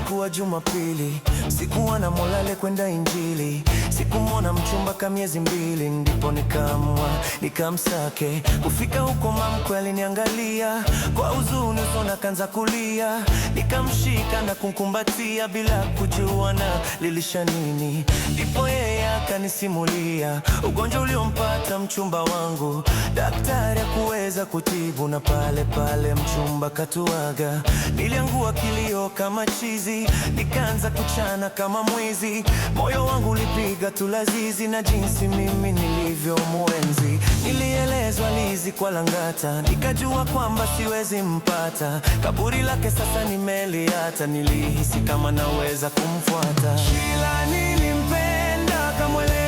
ilikuwa Jumapili, sikuwa na morale kwenda Injili. Sikumwona mchumba ka miezi mbili, ndipo nikaamua nikamsake. Kufika huko mamkwe aliniangalia kwa huzuni, usoni kaanza kulia. Nikamshika na kumkumbatia bila kujua na lilisha nini. Ndipo yeye akanisimulia ugonjwa uliompata mchumba wangu. Daktari hakuweza kutibu na pale pale mchumba katuaga. Niliangua kilio kama chizi, nikaanza kuchana kama mwizi. Moyo wangu ulipiga tulazizi na jinsi mimi nilivyomwenzi. Nilielezwa alizikwa Lang'ata, nikajua kwamba siwezi mpata. Kaburi lake sasa nimeliata, nilihisi kama naweza kumfuata. Ila nilimpenda kamwele